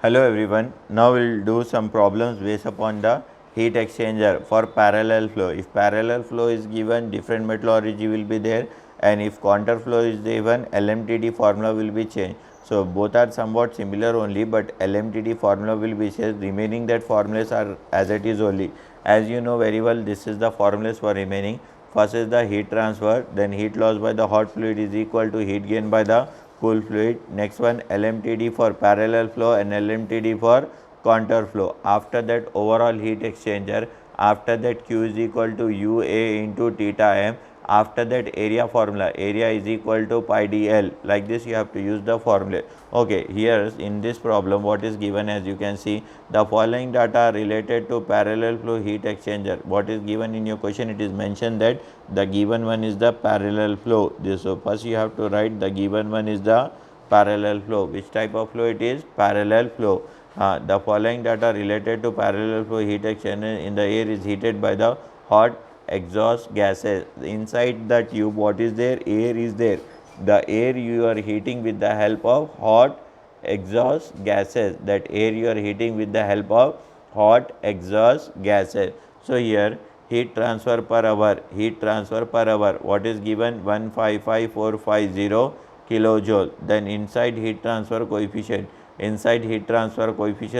Hello everyone, now we will do some problems based upon the heat exchanger for parallel flow. If parallel flow is given, different metallurgy will be there, and if counter flow is given, LMTD formula will be changed. So, both are somewhat similar only, but LMTD formula will be changed, remaining that formulas are as it is only. As you know very well, this is the formulas for remaining. First is the heat transfer, then heat loss by the hot fluid is equal to heat gain by the cool fluid. Next one, LMTD for parallel flow and LMTD for counter flow. After that, overall heat exchanger. After that, Q is equal to UA into theta m. After that, area formula, area is equal to pi dl. Like this you have to use the formula. Okay, here in this problem what is given, as you can see, the following data are related to parallel flow heat exchanger. What is given in your question? It is mentioned that the given one is the parallel flow. So first you have to write the given one is the parallel flow. Which type of flow it is? Parallel flow. The following data related to parallel flow heat exchanger in the air is heated by the hot exhaust gases. Inside the tube what is there? Air is there. The air you are heating with the help of hot exhaust gases. That air you are heating with the help of hot exhaust gases. So here heat transfer per hour, what is given? 155450 kilojoule. Then inside heat transfer coefficient,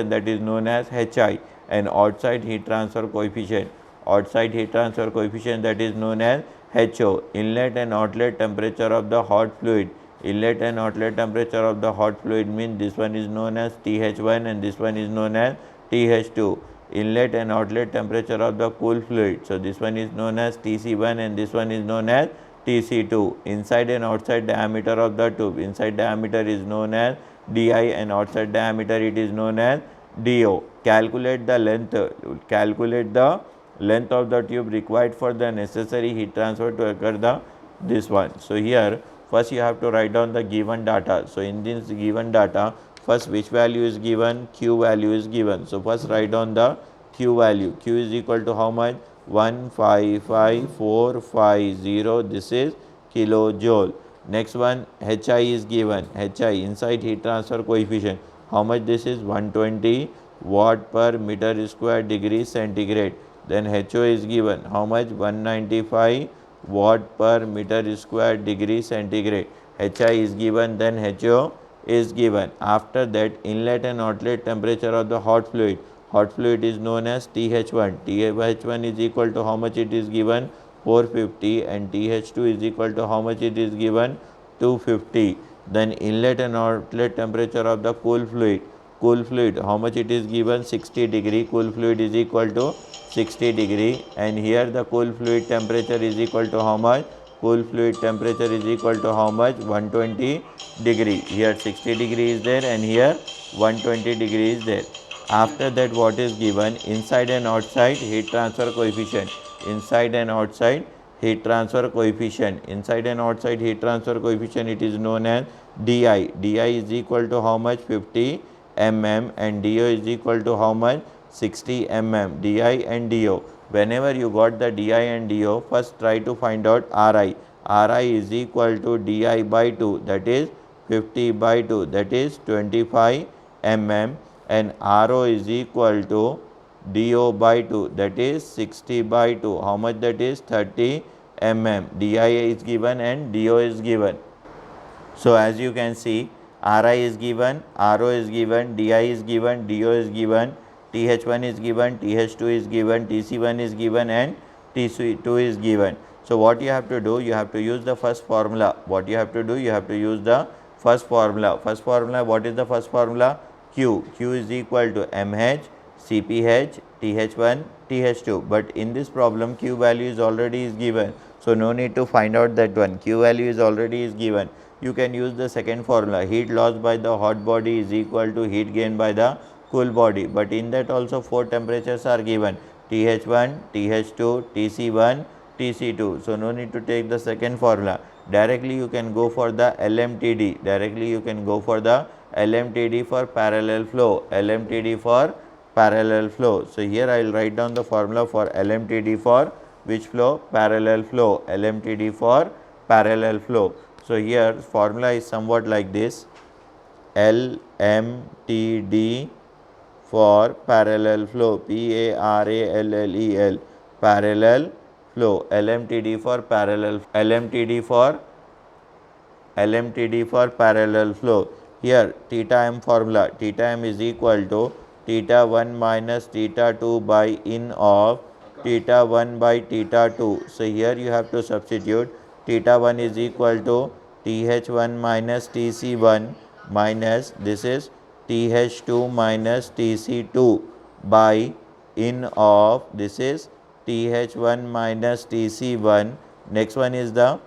that is known as HI, and outside heat transfer coefficient, that is known as HO. Inlet and outlet temperature of the hot fluid, means this one is known as TH1 and this one is known as TH2. Inlet and outlet temperature of the cool fluid, so this one is known as TC1 and this one is known as TC2. Inside and outside diameter of the tube, inside diameter is known as Di and outside diameter it is known as DO. Calculate the length of the tube required for the necessary heat transfer to occur this one. So here first you have to write down the given data. So in this given data, first which value is given? Q value is given. So first write down the Q value. Q is equal to how much? 155450, this is kilojoule. Next one, HI is given. HI, inside heat transfer coefficient, how much this is? 120 watt per meter square degree centigrade. Then HO is given, how much? 195 watt per meter square degree centigrade. HI is given, then HO is given. After that, inlet and outlet temperature of the hot fluid, is known as TH1. TH1 is equal to how much it is given? 450, and TH2 is equal to how much it is given? 250. Then inlet and outlet temperature of the cool fluid, how much it is given? 60 degree. Cool fluid is equal to 60 degree, and here the cool fluid temperature is equal to how much? Cool fluid temperature is equal to how much? 120 degree. Here 60 degree is there and here 120 degree is there. After that, what is given? Inside and outside heat transfer coefficient, inside and outside heat transfer coefficient, it is known as Di. Di is equal to how much? 50 mm, and DO is equal to how much? 60 mm. Di and DO, whenever you got the Di and DO, first try to find out Ri. Ri is equal to Di by 2, that is 50 by 2, that is 25 mm, and RO is equal to DO by 2, that is 60 by 2. How much that is? 30 mm. Di is given and DO is given. So as you can see, Ri is given, RO is given, Di is given, DO is given, TH1 is given, TH2 is given, TC1 is given, and TC2 is given. So what you have to do? You have to use the first formula. What you have to do? You have to use the first formula. What is the first formula? Q. Q is equal to MH, CPH, TH1, TH2. But in this problem, Q value is already given. So no need to find out that one. Q value is already given. You can use the second formula. Heat loss by the hot body is equal to heat gain by the cool body. But in that also 4 temperatures are given: TH1, TH2, TC1, TC2. So no need to take the second formula. Directly you can go for the LMTD. For parallel flow. So here I will write down the formula for LMTD for which flow? Parallel flow. LMTD for parallel flow. So here formula is somewhat like this. LMTD for parallel flow, PARALLEL, parallel flow, LMTD for parallel, LMTD for parallel flow. Here theta m formula, theta m is equal to theta 1 minus theta 2 by in of theta 1 by theta 2. So here you have to substitute theta 1 is equal to TH1 minus TC1 minus this is TH2 minus TC2 by in of this is TH1 minus TC1. Next one is the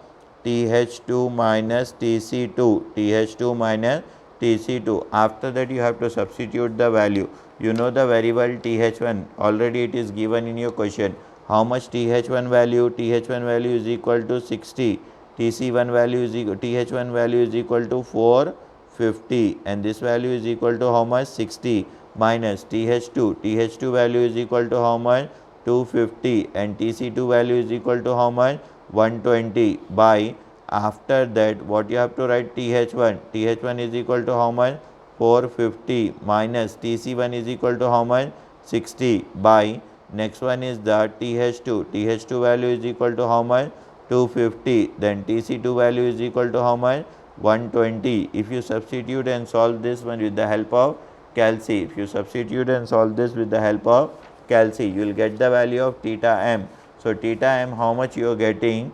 TH2 minus TC2, TH2 minus TC2. After that you have to substitute the value. You know the variable TH1, already it is given in your question. How much TH1 value? TH1 value is equal to 60. TC1 value is equal, TH1 value is equal to 450 and this value is equal to how much? 60 minus TH2. TH2 value is equal to how much? 250 and TC2 value is equal to how much? 120 by after that what you have to write TH1. TH1 is equal to how much? 450 minus TC1 is equal to how much? 60 by next one is the TH2. TH2 value is equal to how much? 250. Then TC2 value is equal to how much? 120. If you substitute and solve this one with the help of calci, if you substitute and solve this with the help of calci, you will get the value of theta m. So theta m, how much you are getting?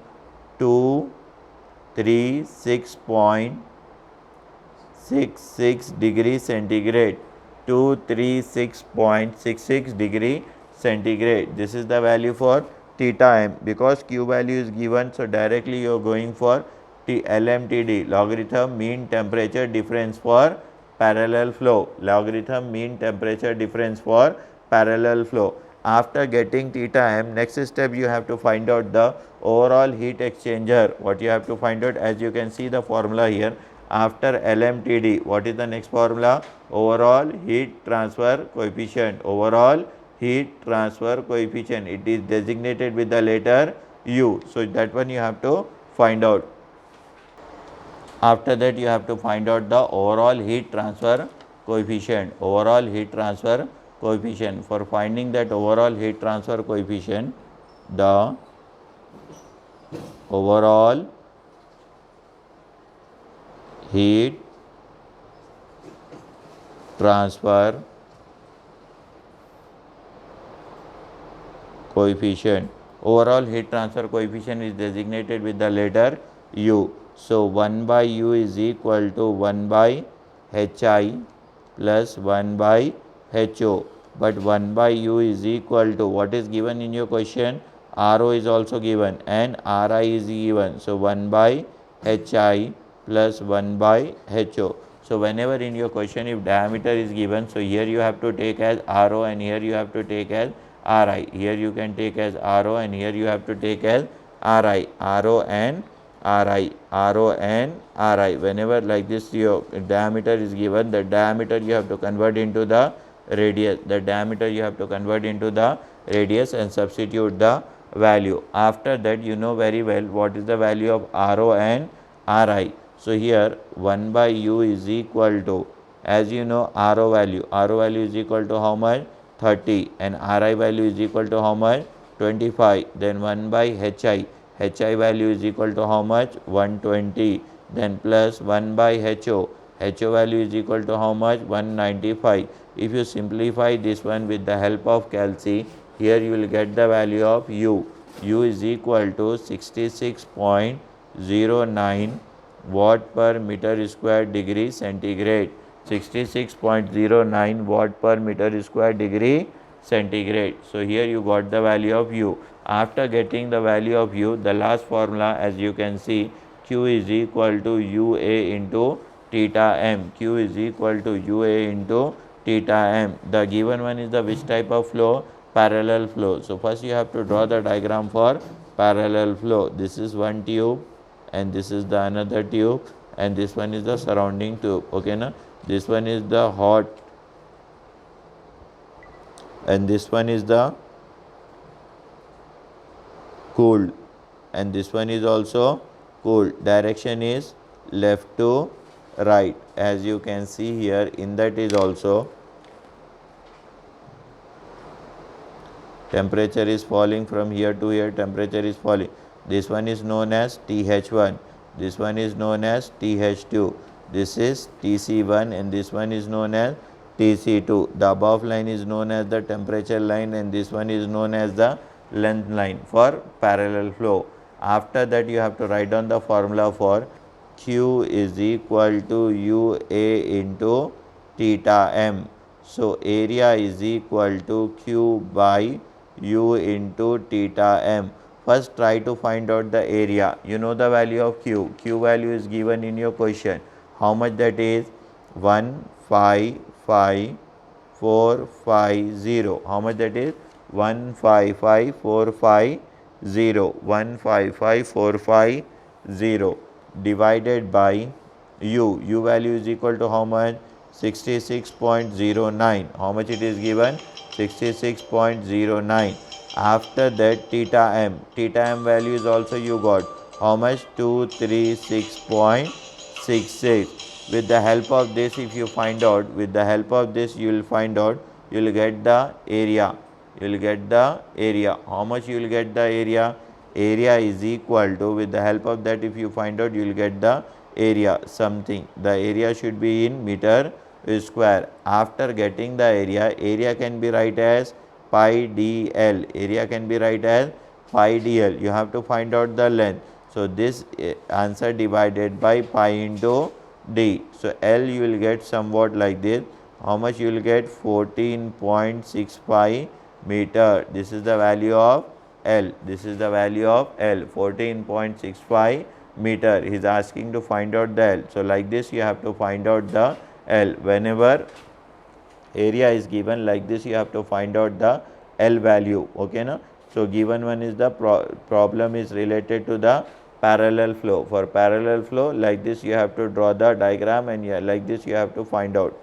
236.66 degrees centigrade. 236.66 degree centigrade. This is the value for theta m. Because q value is given, so directly you are going for LMTD, logarithm mean temperature difference for parallel flow. Logarithm mean temperature difference for parallel flow. After getting theta m, next step you have to find out the overall heat exchanger. What you have to find out, as you can see the formula here, after LMTD, what is the next formula? Overall heat transfer coefficient. Overall heat transfer coefficient. It is designated with the letter U. So that one you have to find out. After that you have to find out the overall heat transfer coefficient. Overall heat transfer coefficient. For finding that overall heat transfer coefficient, the overall heat transfer coefficient. Overall heat transfer coefficient is designated with the letter U. So 1 by U is equal to 1 by Hi plus 1 by HO. But 1 by U is equal to what is given in your question? RO is also given and RI is given. So 1 by Hi plus 1 by HO. So whenever in your question if diameter is given, so here you have to take as RO and here you have to take as RI. Here you can take as RO and here you have to take as RI. RO and RI. RO and RI. Whenever like this your diameter is given, the diameter you have to convert into the radius. The diameter you have to convert into the radius and substitute the value. After that you know very well what is the value of RO and RI. So here 1 by U is equal to, as you know, RO value is equal to how much? 30 and RI value is equal to how much? 25. Then 1 by HI value is equal to how much? 120. Then plus 1 by HO value is equal to how much? 195. If you simplify this one with the help of calci, here you will get the value of U. U is equal to 66.09 watt per meter square degree centigrade. 66.09 watt per meter square degree centigrade. So here you got the value of U. After getting the value of U, the last formula, as you can see, Q is equal to UA into theta m. Q is equal to UA into theta m. The given one is the which type of flow? Parallel flow. So first you have to draw the diagram for parallel flow. This is one tube and this is the another tube and this one is the surrounding tube. Okay na? This one is the hot and this one is the cooled and this one is also cooled. Direction is left to right, as you can see here, in that is also temperature is falling from here to here, temperature is falling. This one is known as TH1, this one is known as TH2, this is TC1 and this one is known as TC2. The above line is known as the temperature line and this one is known as the length line for parallel flow. After that you have to write down the formula for Q is equal to UA into theta m. So, area is equal to Q by U into theta m. First try to find out the area. You know the value of Q. Q value is given in your question. How much that is? 155,450. How much that is? 155,450. 155,450 divided by U. U value is equal to how much? 66.09. How much it is given? 66.09. After that theta m. Theta m value is also you got. How much? 236.66. With the help of this, if you find out, with the help of this you will find out, you will get the area. You will get the area. How much you will get the area? Area is equal to, with the help of that if you find out, you will get the area something. The area should be in meter square. After getting the area can be write as pi dl. Area can be write as pi dl. You have to find out the length. So, this answer divided by pi into d. So, L you will get somewhat like this. How much you will get? 14.65 meter. This is the value of L. This is the value of L. 14.65 meter. He is asking to find out the L. So, like this you have to find out the L. Whenever area is given like this, you have to find out the L value. Okay, na? So, given one is the problem is related to the parallel flow. For parallel flow, like this you have to draw the diagram and like this you have to find out.